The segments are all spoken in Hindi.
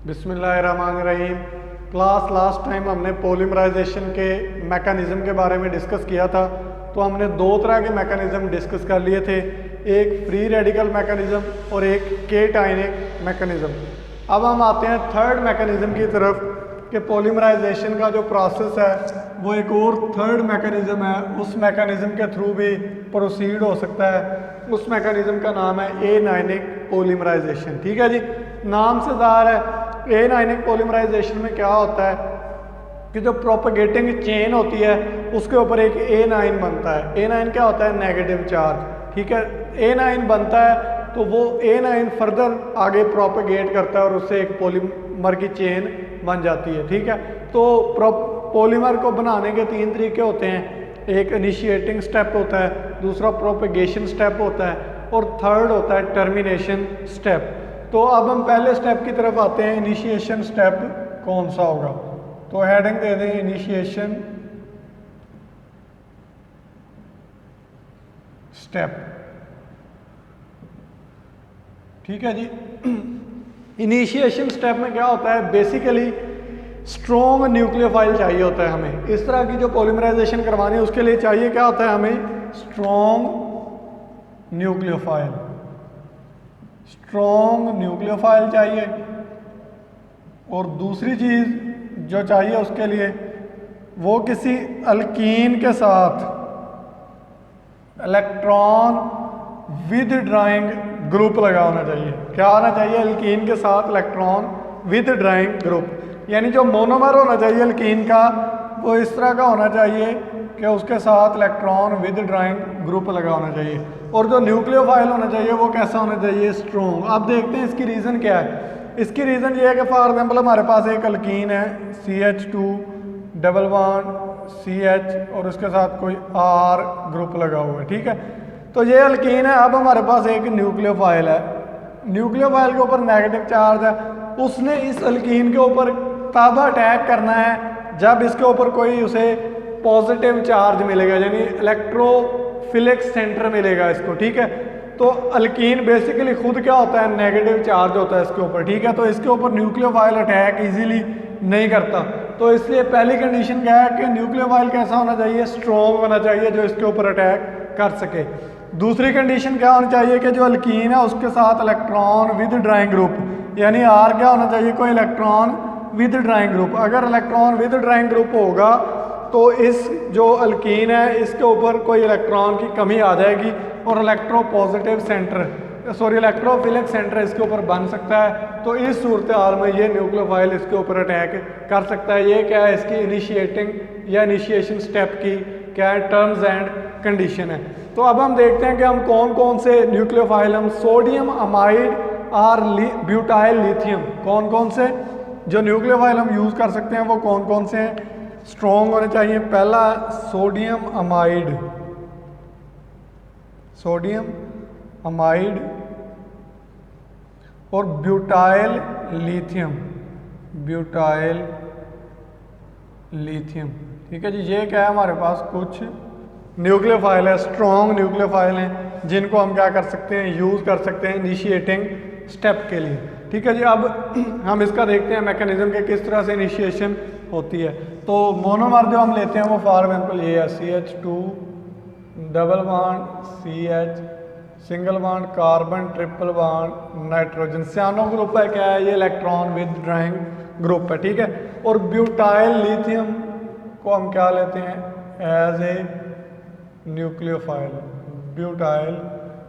बिस्मिल्लाहिर्रहमानिर्रहीम। क्लास लास्ट टाइम हमने पॉलीमराइजेशन के मैकेनिज़्म के बारे में डिस्कस किया था। तो हमने दो तरह के मैकेनिज़्म डिस्कस कर लिए थे, एक फ्री रेडिकल मैकेनिज़्म और एक केटाइनिक मैकेनिज़्म। अब हम आते हैं थर्ड मैकेनिज़्म की तरफ कि पॉलीमराइजेशन का जो प्रोसेस है वो एक और थर्ड मैकेनिज़्म है, उस मैकेनिज़्म के थ्रू भी प्रोसीड हो सकता है। उस मैकेनिज़्म का नाम है एनायनिक पॉलीमराइजेशन। ठीक है जी, नाम से ज़ाहिर है एनायनिक पॉलीमराइजेशन में क्या होता है कि जो प्रोपेगेटिंग चेन होती है उसके ऊपर एक एनाइन बनता है। एनाइन क्या होता है? Negative charge. ठीक है, एनाइन बनता है तो वो एनाइन फर्दर आगे प्रोपेगेट करता है और उससे एक पॉलीमर की चेन बन जाती है। ठीक है, तो पॉलीमर को बनाने के तीन तरीके होते हैं, एक इनिशिएटिंग स्टेप होता है, दूसरा प्रोपेगेशन स्टेप होता है और थर्ड होता है टर्मिनेशन स्टेप। तो अब हम पहले स्टेप की तरफ आते हैं, इनिशिएशन स्टेप कौन सा होगा। तो हेडिंग दे दें इनिशिएशन स्टेप। ठीक है जी, इनिशिएशन स्टेप में क्या होता है, बेसिकली स्ट्रॉन्ग न्यूक्लियोफाइल चाहिए होता है हमें। इस तरह की जो पॉलीमराइजेशन करवानी है उसके लिए चाहिए क्या होता है, हमें स्ट्रॉन्ग न्यूक्लियोफाइल। स्ट्रॉन्ग न्यूक्लियोफाइल चाहिए और दूसरी चीज जो चाहिए उसके लिए वो किसी अल्कीन के साथ इलेक्ट्रॉन विद ड्राइंग ग्रुप लगा होना चाहिए। क्या होना चाहिए? अल्कीन के साथ इलेक्ट्रॉन विद ड्राइंग ग्रुप, यानी जो मोनोमर होना चाहिए अल्कीन का वो इस तरह का होना चाहिए कि उसके साथ इलेक्ट्रॉन विद ड्राइंग ग्रुप लगा होना चाहिए। और जो न्यूक्लियोफाइल होना चाहिए वो कैसा होना चाहिए? स्ट्रॉन्ग। अब देखते हैं इसकी रीज़न क्या है। इसकी रीज़न ये है कि फॉर एग्जाम्पल हमारे पास एक अल्कीन है CH2 डबल बॉन्ड CH और उसके साथ कोई R ग्रुप लगा हुआ है। ठीक है, तो ये अल्कीन है। अब हमारे पास एक न्यूक्लियोफाइल है, न्यूक्लियोफाइल के ऊपर नेगेटिव चार्ज है। उसने इस अल्कीन के ऊपर तब अटैक करना है जब इसके ऊपर कोई उसे पॉजिटिव चार्ज मिलेगा, यानी इलेक्ट्रोफिलिक सेंटर मिलेगा इसको। ठीक है, तो अल्कीन बेसिकली खुद क्या होता है? नेगेटिव चार्ज होता है इसके ऊपर। ठीक है, तो इसके ऊपर न्यूक्लियोफाइल अटैक इजीली नहीं करता। तो इसलिए पहली कंडीशन क्या है कि न्यूक्लियोफाइल कैसा होना चाहिए? स्ट्रॉन्ग होना चाहिए जो इसके ऊपर अटैक कर सके। दूसरी कंडीशन क्या होनी चाहिए कि जो अल्कीन है उसके साथ इलेक्ट्रॉन विद ड्राइंग ग्रुप, यानी R क्या होना चाहिए? कोई इलेक्ट्रॉन विद ड्राइंग ग्रुप। अगर इलेक्ट्रॉन विद ड्राइंग ग्रुप होगा तो इस जो अल्कीन है इसके ऊपर कोई इलेक्ट्रॉन की कमी आ जाएगी और इलेक्ट्रोपॉजिटिव सेंटर इलेक्ट्रोफिलिक सेंटर इसके ऊपर बन सकता है। तो इस सूरत हाल में ये न्यूक्लियोफाइल इसके ऊपर अटैक कर सकता है। ये क्या है? इसकी इनिशिएटिंग या इनिशिएशन स्टेप की क्या है? टर्म्स एंड कंडीशन है। तो अब हम देखते हैं कि हम कौन कौन से न्यूक्लियोफाइल, हम सोडियम अमाइड और ब्यूटाइल लिथियम, कौन कौन से जो न्यूक्लियोफाइल हम यूज़ कर सकते हैं वो कौन कौन से हैं, स्ट्रॉन्ग होने चाहिए। पहला सोडियम अमाइड, सोडियम अमाइड और ब्यूटाइल लिथियम, ब्यूटाइल लिथियम। ठीक है जी, ये क्या है? हमारे पास कुछ न्यूक्लियोफाइल है, स्ट्रॉन्ग न्यूक्लियोफाइल हैं जिनको हम क्या कर सकते हैं? यूज़ कर सकते हैं इनिशिएटिंग स्टेप के लिए। ठीक है जी, अब हम इसका देखते हैं मैकेनिज्म के किस तरह से इनिशिएशन होती है। तो मोनोमर जो हम लेते हैं वो फॉर एग्जाम्पल ये है CH2 double bond CH single bond carbon triple bond nitrogen, cyano group है। क्या है? ये इलेक्ट्रॉन विद ड्राइंग ग्रुप है। ठीक है, और ब्यूटाइल लिथियम को हम क्या लेते हैं? As a nucleophile, butyl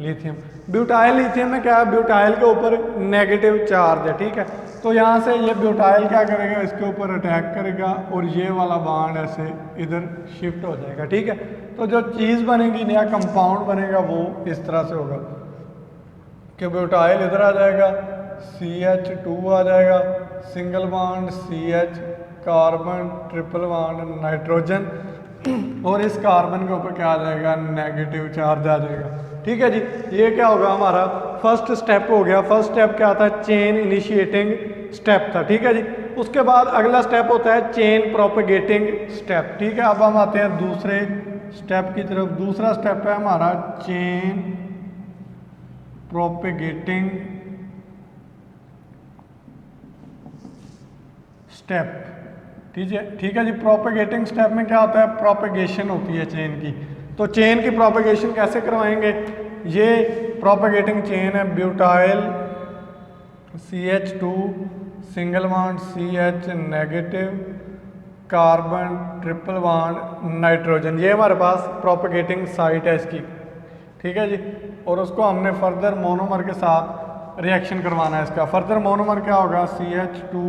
lithium. Butyl lithium में क्या है? ब्यूटाइल के ऊपर नेगेटिव चार्ज है। ठीक है, तो यहाँ से ये ब्यूटाइल क्या करेगा? इसके ऊपर अटैक करेगा और ये वाला बॉन्ड ऐसे इधर शिफ्ट हो जाएगा। ठीक है, तो जो चीज़ बनेगी, नया कंपाउंड बनेगा वो इस तरह से होगा कि ब्यूटाइल इधर आ जाएगा, CH2 आ जाएगा, single bond CH carbon triple bond nitrogen और इस कार्बन के ऊपर क्या आ जाएगा? नेगेटिव चार्ज आ जाएगा। ठीक है जी, ये क्या होगा? हमारा फर्स्ट स्टेप हो गया। फर्स्ट स्टेप क्या था? चेन इनिशिएटिंग स्टेप था। ठीक है जी, उसके बाद अगला स्टेप होता है चेन प्रोपेगेटिंग स्टेप। ठीक है, अब हम आते हैं दूसरे स्टेप की तरफ। दूसरा स्टेप है हमारा चेन प्रोपेगेटिंग स्टेप। ठीक है जी। प्रोपेगेटिंग स्टेप में क्या होता है, प्रोपेगेशन होती है चेन की। तो चेन की प्रोपेगेशन कैसे करवाएंगे, ये प्रोपेगेटिंग चेन है butyl CH2 single bond CH negative carbon triple bond nitrogen, ये हमारे पास प्रोपेगेटिंग साइट है इसकी। ठीक है जी। और उसको हमने फर्दर मोनोमर के साथ रिएक्शन करवाना है इसका। फर्दर मोनोमर क्या होगा, CH2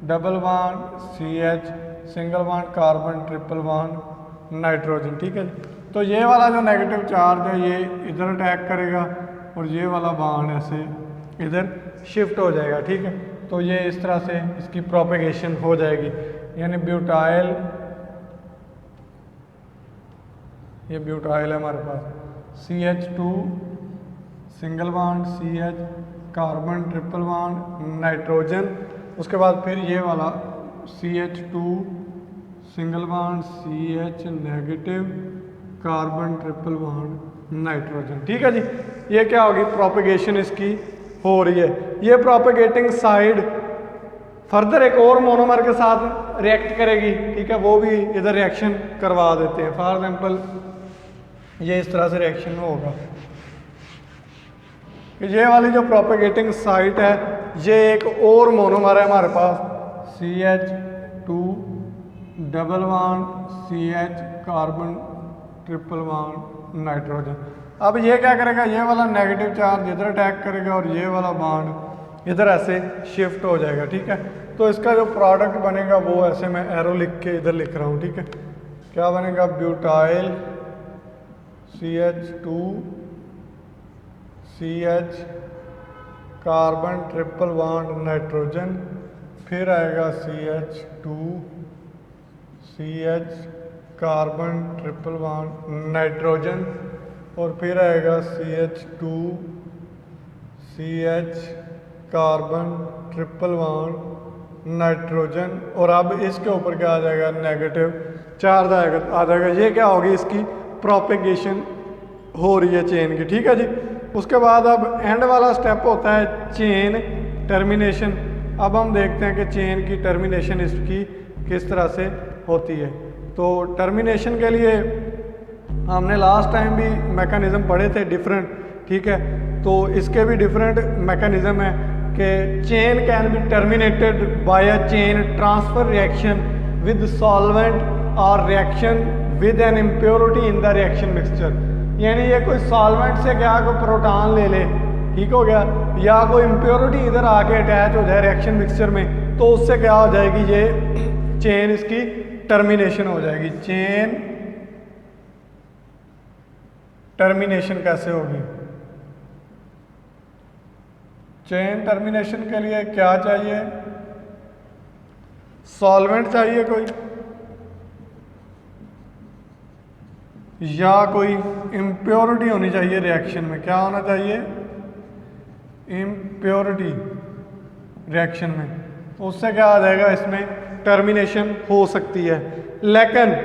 double bond CH single bond carbon triple bond nitrogen. ठीक है जी। तो ये वाला जो नेगेटिव चार्ज है ये इधर अटैक करेगा और ये वाला बॉन्ड ऐसे इधर शिफ्ट हो जाएगा। ठीक है। तो ये इस तरह से इसकी प्रोपेगेशन हो जाएगी। यानी ब्यूटाइल, ये ब्यूटाइल है हमारे पास CH2 single bond CH carbon triple bond nitrogen, उसके बाद फिर ये वाला CH2 single bond CH negative carbon triple bond nitrogen. ठीक है जी। ये क्या होगी, प्रोपेगेशन इसकी हो रही है। ये प्रोपेगेटिंग साइड फर्दर एक और मोनोमर के साथ रिएक्ट करेगी। ठीक है, वो भी इधर रिएक्शन करवा देते हैं। फॉर एग्जांपल ये इस तरह से रिएक्शन होगा कि ये वाली जो प्रोपेगेटिंग साइट है ये एक और मोनोमर है हमारे पास CH2 double bond CH carbon triple bond nitrogen. अब ये क्या करेगा, ये वाला नेगेटिव चार्ज इधर अटैक करेगा और ये वाला बॉन्ड इधर ऐसे शिफ्ट हो जाएगा। ठीक है। तो इसका जो प्रोडक्ट बनेगा वो ऐसे मैं एरो लिख के इधर लिख रहा हूँ। ठीक है। क्या बनेगा, butyl CH2 CH carbon triple bond nitrogen, फिर आएगा CH2 CH carbon triple bond nitrogen, और फिर आएगा CH2 CH carbon triple bond nitrogen, और अब इसके ऊपर क्या आ जाएगा, नेगेटिव चार्ज आ जाएगा। ये क्या होगी, इसकी प्रोपेगेशन हो रही है चेन की। ठीक है जी। उसके बाद अब एंड वाला स्टेप होता है चेन टर्मिनेशन। अब हम देखते हैं कि चेन की टर्मिनेशन इसकी किस तरह से होती है। तो टर्मिनेशन के लिए हमने लास्ट टाइम भी मैकेनिज़्म पढ़े थे डिफरेंट। ठीक है। तो इसके भी डिफरेंट मैकेनिज़्म है कि chain can be terminated by a chain transfer reaction with solvent और reaction with an impurity in the reaction mixture. यानी ये कोई सॉल्वेंट से क्या कोई प्रोटॉन ले ले, ठीक हो गया, या कोई इम्प्योरिटी इधर आके अटैच हो जाए रिएक्शन मिक्सचर में, तो उससे क्या हो जाएगी, ये चेन इसकी टर्मिनेशन हो जाएगी। चेन टर्मिनेशन कैसे होगी, चेन टर्मिनेशन के लिए क्या चाहिए, सॉल्वेंट चाहिए कोई, या कोई इम्प्योरिटी होनी चाहिए रिएक्शन में। क्या होना चाहिए, इम्प्योरिटी रिएक्शन में, उससे क्या आ जाएगा, इसमें टर्मिनेशन हो सकती है। लेकिन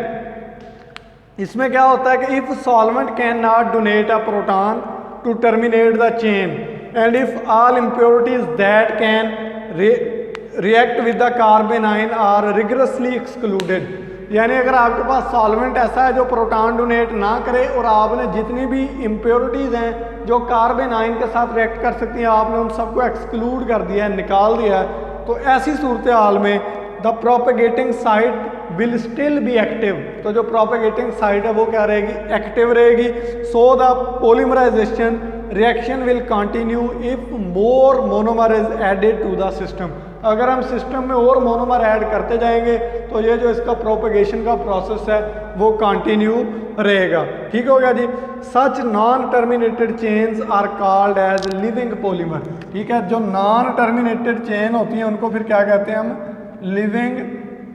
इसमें क्या होता है कि if solvent can not donate a proton to terminate the chain and if all impurities that can react with the carbanion are rigorously excluded. यानी अगर आपके पास सॉल्वेंट ऐसा है जो प्रोटॉन डोनेट ना करे और आपने जितनी भी इम्प्योरिटीज़ हैं जो कार्बेनाइन के साथ रिएक्ट कर सकती हैं आपने उन सबको एक्सक्लूड कर दिया है, निकाल दिया है, तो ऐसी सूरत हाल में the propagating site will still be active. तो जो प्रोपेगेटिंग साइट है वो क्या रहेगी, एक्टिव रहेगी। So the polymerization reaction will continue if more monomer is added to the system. अगर हम सिस्टम में और मोनोमर ऐड करते जाएंगे तो ये जो इसका प्रोपेगेशन का प्रोसेस है वो कंटिन्यू रहेगा। ठीक हो गया जी। Such non terminated chains are called as living polymer. ठीक है, जो नॉन टर्मिनेटेड चेन होती हैं उनको फिर क्या कहते हैं हम, लिविंग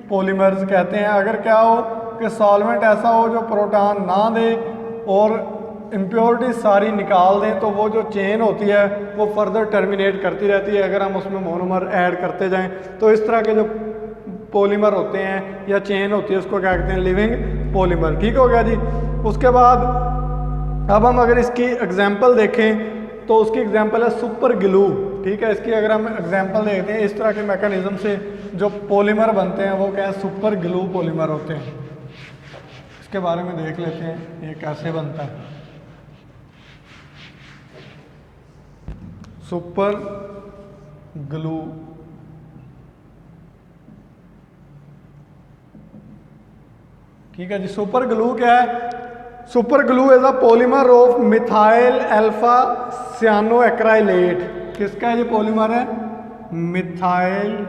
पॉलीमर्स कहते हैं। अगर क्या हो कि सॉल्वेंट ऐसा हो जो प्रोटॉन ना दे और इम्प्योरिटी सारी निकाल दें, तो वो जो चेन होती है वो फर्दर टर्मिनेट करती रहती है अगर हम उसमें मोनोमर ऐड करते जाएं। तो इस तरह के जो पॉलीमर होते हैं या चेन होती है उसको क्या कहते हैं, लिविंग पॉलीमर। ठीक हो गया जी। उसके बाद अब हम अगर इसकी एग्जांपल देखें तो उसकी एग्जांपल है सुपर ग्लू। ठीक है। इसकी अगर हम एग्जांपल देखते हैं, इस तरह के मैकेनिज्म से जो पॉलीमर बनते हैं वो क्या है, सुपर ग्लू पॉलीमर होते हैं। इसके बारे में देख लेते हैं ये कैसे बनता है। सुपर ग्लू ठीक है जी। सुपर ग्लू क्या है? Super glue is a polymer of methyl alpha cyanoacrylate. किसका ये पॉलीमर है? मिथाइल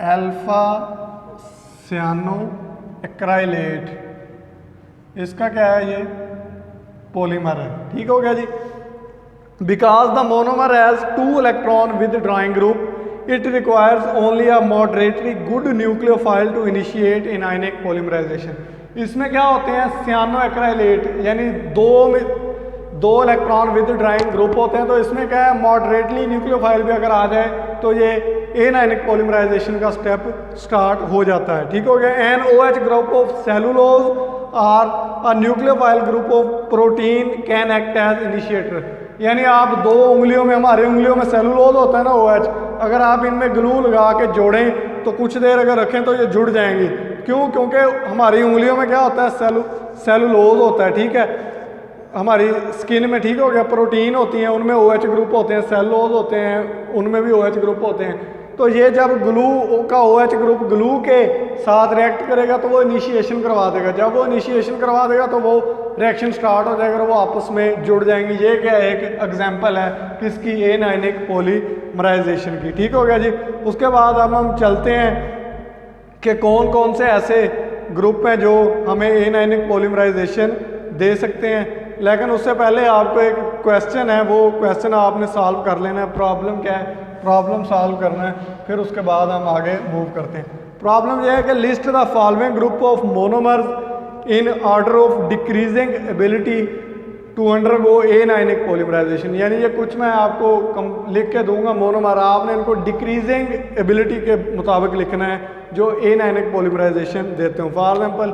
अल्फा सियानो एक्राइलेट, इसका क्या है, ये पॉलीमर है। ठीक हो गया जी। Because the monomer has 2 electron withdrawing group, it requires only a moderately good nucleophile to initiate anionic polymerization। इसमें क्या होते हैं, सियानो एक्राइलेट यानी दो इलेक्ट्रॉन विद ड्राइंग ग्रुप होते हैं। तो इसमें क्या है, मॉडरेटली न्यूक्लियोफाइल भी अगर आ जाए तो ये एनायनिक पॉलीमराइजेशन का स्टेप स्टार्ट हो जाता है। ठीक हो गया। An OH group of cellulose और a nucleophile group of protein can act as initiator. यानी आप 2 उंगलियों में, हमारी उंगलियों में सेलुलोज होता है ना OH, अगर आप इनमें ग्लू लगा के जोड़ें तो कुछ देर अगर रखें तो ये जुड़ जाएंगी। क्यों? क्योंकि हमारी उंगलियों में क्या होता है, सेलुलोज होता है। ठीक है, हमारी स्किन में, ठीक हो गया, प्रोटीन होती हैं, उनमें OH ग्रुप होते हैं, सेलुलोज होते हैं, उनमें भी OH ग्रुप होते हैं। तो ये जब ग्लू का OH ग्रुप ग्लू के साथ रिएक्ट करेगा तो वो इनिशिएशन करवा देगा। जब वो इनिशिएशन करवा देगा तो वो रिएक्शन स्टार्ट हो जाएगा और वो आपस में जुड़ जाएंगी। ये क्या है, एक एग्जांपल है किसकी, एनायनिक पॉलीमराइजेशन की। ठीक हो गया जी। उसके बाद अब हम चलते हैं कि कौन कौन से ऐसे ग्रुप हैं जो हमें एनायनिक पॉलीमराइजेशन दे सकते हैं। लेकिन उससे पहले आपको एक क्वेश्चन है, वो क्वेश्चन आपने सॉल्व कर लेना है। प्रॉब्लम क्या है, प्रॉब्लम सॉल्व करना है, फिर उसके बाद हम आगे मूव करते हैं। प्रॉब्लम यह है कि list the following group of monomers in order of decreasing ability to undergo anionic polymerization. यानी ये कुछ मैं आपको लिख के दूंगा मोनोमर, आपने इनको डिक्रीजिंग एबिलिटी के मुताबिक लिखना है जो एनायनिक पॉलीमराइजेशन देते हो। फॉर एग्जाम्पल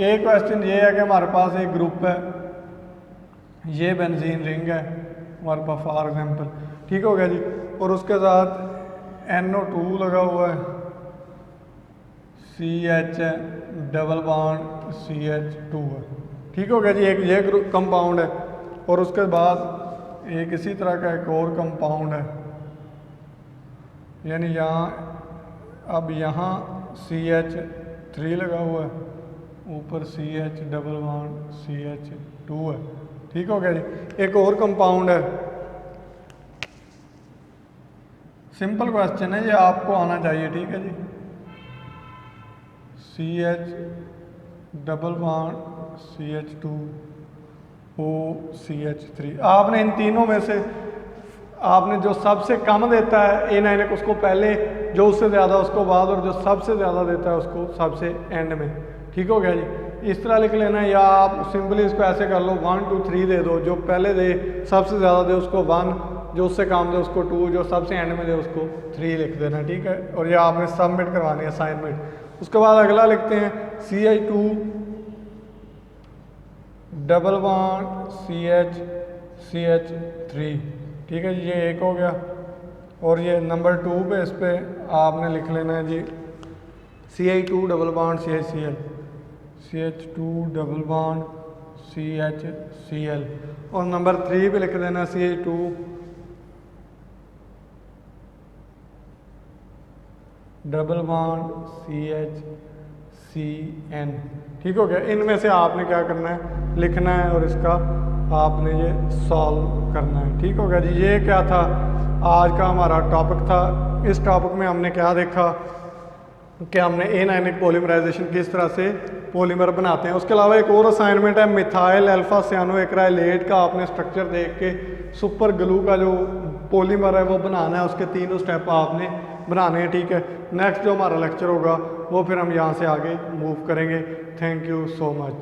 एक क्वेश्चन ये है कि हमारे पास एक ग्रुप है, ये बेंजीन रिंग है हमारे पास फॉर एग्जाम्पल। ठीक हो गया जी। और उसके साथ NO2 लगा हुआ है, CH है, डबल बॉन्ड CH2 है। ठीक हो गया जी। एक ये ग्रुप कंपाउंड है और उसके बाद एक इसी तरह का एक और कंपाउंड है, यानी यहाँ CH3 लगा हुआ है, ऊपर CH डबल बॉन्ड CH2 है। ठीक हो गया जी। एक और कंपाउंड है, सिंपल क्वेश्चन है ये, आपको आना चाहिए। ठीक है जी। CH double bond CH2 O CH3। आपने इन तीनों में से आपने जो सबसे कम देता है एनायनिक उसको पहले, जो उससे ज़्यादा उसको बाद, और जो सबसे ज़्यादा देता है उसको सबसे एंड में। ठीक हो गया जी। इस तरह लिख लेना है, या आप सिंपली इसको ऐसे कर लो 1 2 3 दे दो, जो पहले दे सबसे ज़्यादा दे उसको 1, जो उससे कम दे उसको 2, जो सबसे एंड में दे उसको 3 लिख देना। ठीक है। और ये आपने सबमिट करवानी है असाइनमेंट। उसके बाद अगला लिखते हैं CH2 डबल बॉन्ड CH3। ठीक है जी, ये एक हो गया। और ये नंबर 2 पे, इस पे आपने लिख लेना है जी CH2 double bond CHCl, CH2 double bond CHCl। और नंबर 3 पे लिख देना CH2 डबल बॉन्ड CHCN। ठीक हो गया। इनमें से आपने क्या करना है, लिखना है और इसका आपने ये सॉल्व करना है। ठीक हो गया जी। ये क्या था, आज का हमारा टॉपिक था। इस टॉपिक में हमने क्या देखा कि हमने एनायनिक पॉलीमराइजेशन किस तरह से पॉलीमर बनाते हैं। उसके अलावा एक और असाइनमेंट है, मिथाइल अल्फा सियानो एक्राइलेट का आपने स्ट्रक्चर देख के सुपर ग्लू का जो पॉलीमर है वो बनाना है, उसके 3 स्टेप आपने बनाने हैं। ठीक है। नेक्स्ट जो हमारा लेक्चर होगा वो फिर हम यहाँ से आगे मूव करेंगे। Thank you so much.